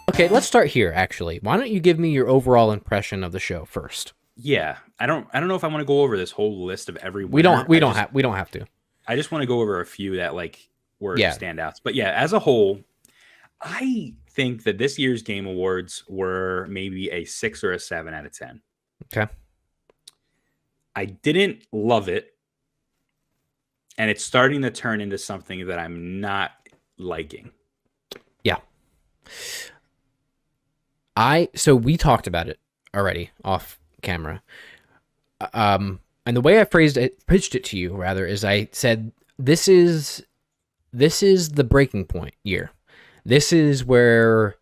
Okay, let's start here. Actually, why don't you give me your overall impression of the show first? Yeah, I don't know if I want to go over this whole list of every We don't. winner. We I don't just have. We don't have to. I just want to go over a few that like were Yeah. standouts. But yeah, as a whole, I think that this year's Game Awards were maybe a 6 or a 7 out of 10. Okay. I didn't love it, and it's starting to turn into something that I'm not liking. Yeah. So we talked about it already off camera. And the way I pitched it to you rather, is I said this is the breaking point year. This is where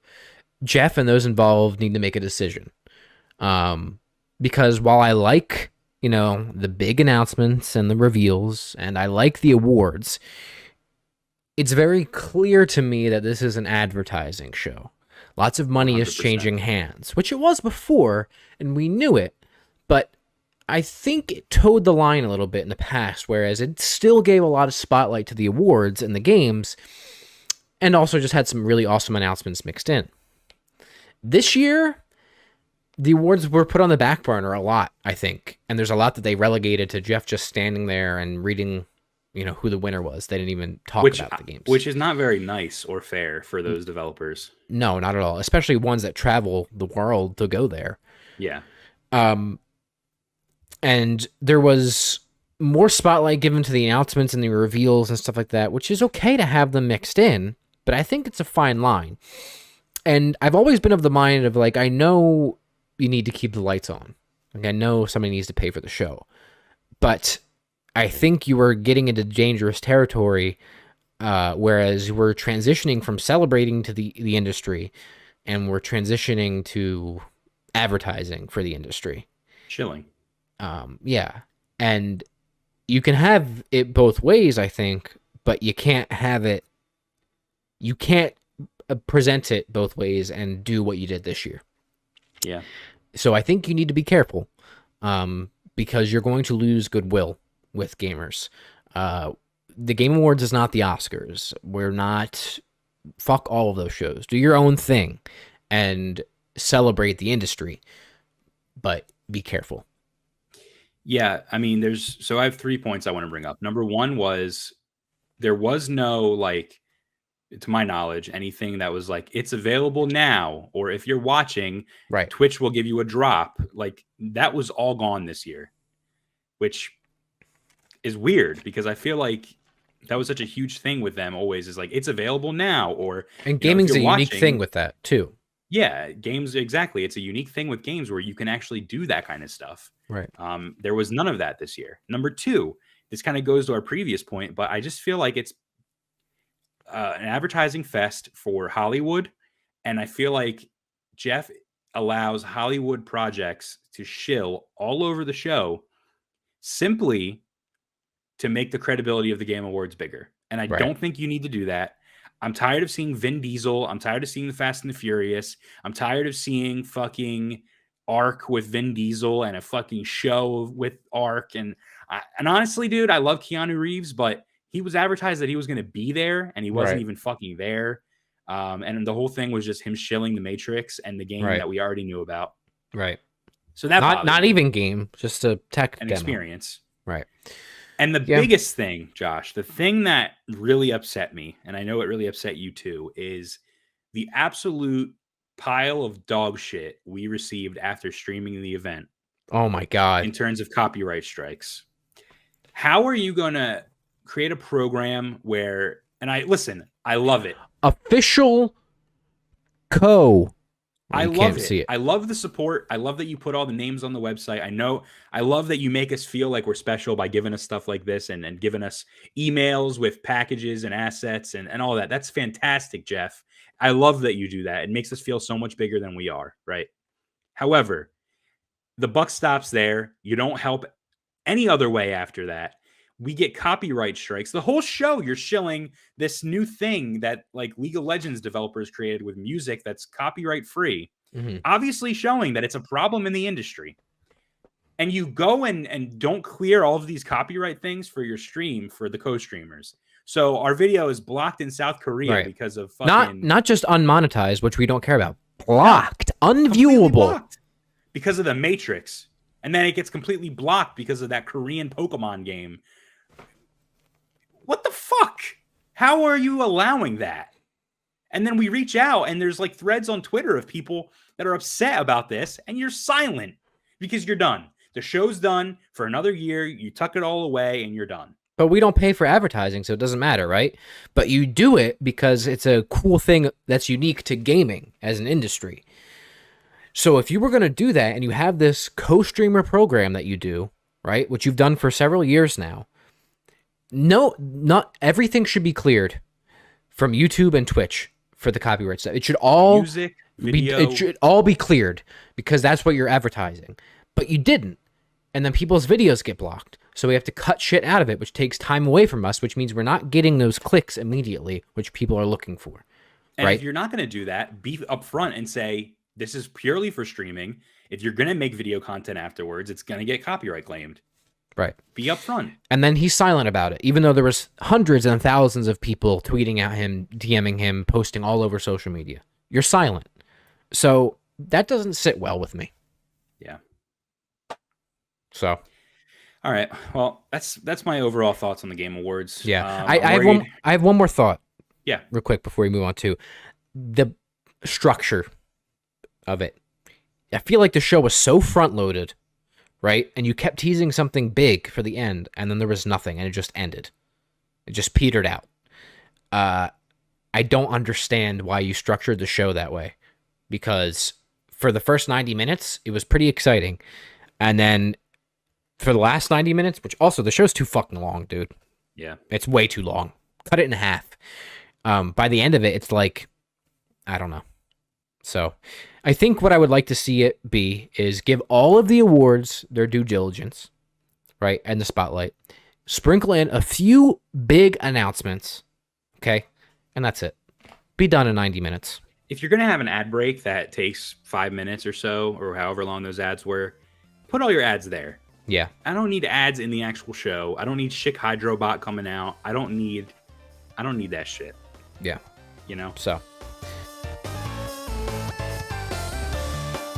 Jeff and those involved need to make a decision. Because while I like, the big announcements and the reveals, and I like the awards, it's very clear to me that this is an advertising show. Lots of money is 100%. changing hands, which it was before, and we knew it, but I think it towed the line a little bit in the past, whereas it still gave a lot of spotlight to the awards and the games, and also just had some really awesome announcements mixed in. This year, the awards were put on the back burner a lot, I think, and there's a lot that they relegated to Jeff just standing there and reading, who the winner was. They didn't even talk Which about the games. which is not very nice or fair for those developers. No, not at all. Especially ones that travel the world to go there. Yeah. Um, and there was more spotlight given to the announcements and the reveals and stuff like that, which is okay to have them mixed in, but I think it's a fine line. And I've always been of the mind of like, I know you need to keep the lights on. Like, I know somebody needs to pay for the show, but I think you are getting into dangerous territory. Whereas we're transitioning from celebrating to the industry, and we're transitioning to advertising for the industry. Chilling. Yeah, and you can have it both ways, I think, but you can't have it. You can't present it both ways and do what you did this year. Yeah. So I think you need to be careful, because you're going to lose goodwill with gamers. The Game Awards is not the Oscars. We're not. Fuck all of those shows. Do your own thing and celebrate the industry, but be careful. Yeah, I mean, I have 3 points I want to bring up. Number 1 was there was no like to my knowledge anything that was like it's available now or if you're watching Right. Twitch will give you a drop. Like that was all gone this year, which is weird because I feel like that was such a huge thing with them always is like it's available now or And if gaming's you're a unique thing watching. with that too. Yeah, games exactly. It's a unique thing with games where you can actually do that kind of stuff. Right. There was none of that this year. Number 2, this kind of goes to our previous point, but I just feel like it's an advertising fest for Hollywood, and I feel like Jeff allows Hollywood projects to shill all over the show simply to make the credibility of the Game Awards bigger. And I Right. don't think you need to do that. I'm tired of seeing Vin Diesel. I'm tired of seeing the Fast and the Furious. I'm tired of seeing fucking Ark with Vin Diesel and a fucking show with Ark. And honestly, dude, I love Keanu Reeves, but he was advertised that he was going to be there and he wasn't Right. even fucking there. And the whole thing was just him shilling the Matrix and the game Right. that we already knew about. Right. So that bothered Not me. even game, just a tech An demo. experience. Right. And the Yeah. biggest thing, Josh, the thing that really upset me, and I know it really upset you too, is the absolute pile of dog shit we received after streaming the event Oh my god. in terms of copyright strikes. How are you going to create a program where, and I love it. Official co. I You love can't it. see it. I love the support. I love that you put all the names on the website. I love that you make us feel like we're special by giving us stuff like this and giving us emails with packages and assets and all that. That's fantastic, Jeff. I love that you do that. It makes us feel so much bigger than we are, right? However, the buck stops there. You don't help any other way after that. We get copyright strikes. The whole show, you're shilling this new thing that like League of Legends developers created with music that's copyright free, Hmm. obviously showing that it's a problem in the industry. And you go and don't clear all of these copyright things for your stream for the co-streamers. So our video is blocked in South Korea Right. because of fucking Not just unmonetized, which we don't care about. Blocked, completely unviewable. blocked because of the Matrix, and then it gets completely blocked because of that Korean Pokemon game. What the fuck? How are you allowing that? And then we reach out, and there's like threads on Twitter of people that are upset about this, and you're silent because you're done. The show's done for another year. You tuck it all away, and you're done. But we don't pay for advertising, so it doesn't matter, right? But you do it because it's a cool thing that's unique to gaming as an industry. So if you were going to do that and you have this co-streamer program that you do, right, which you've done for several years now, no, not everything should be cleared from YouTube and Twitch for the copyright stuff. It should all Music, video. it should all be cleared because that's what you're advertising. But you didn't. And then people's videos get blocked. So we have to cut shit out of it, which takes time away from us, which means we're not getting those clicks immediately, which people are looking for. And right? if you're not going to do that, be upfront and say, this is purely for streaming. If you're going to make video content afterwards, it's going to get copyright claimed. Right. Be upfront. And then he's silent about it, even though there was hundreds and thousands of people tweeting at him, DMing him, posting all over social media. You're silent. So that doesn't sit well with me. Yeah. So. All right. Well, that's my overall thoughts on the Game Awards. Yeah. I'm I have one more thought. Yeah. Real quick before we move on to the structure of it. I feel like the show was so front loaded, right? And you kept teasing something big for the end, and then there was nothing, and it just ended. It just petered out. I don't understand why you structured the show that way, because for the first 90 minutes, it was pretty exciting. And then for the last 90 minutes, which also the show's too fucking long, dude. Yeah. It's way too long. Cut it in half. By the end of it, it's like, I don't know. So I think what I would like to see it be is give all of the awards their due diligence, right? And the spotlight. Sprinkle in a few big announcements, okay? And that's it. Be done in 90 minutes. If you're going to have an ad break that takes 5 minutes or so, or however long those ads were, put all your ads there. Yeah. I don't need ads in the actual show. I don't need Chick Hydrobot coming out. I don't need that shit. Yeah. You know? So.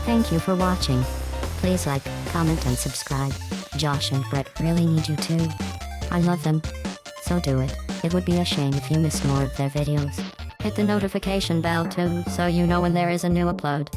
Thank you for watching. Please like, comment, and subscribe. Josh and Brett really need you too. I love them. So do it. It would be a shame if you missed more of their videos. Hit the notification bell too, so you know when there is a new upload.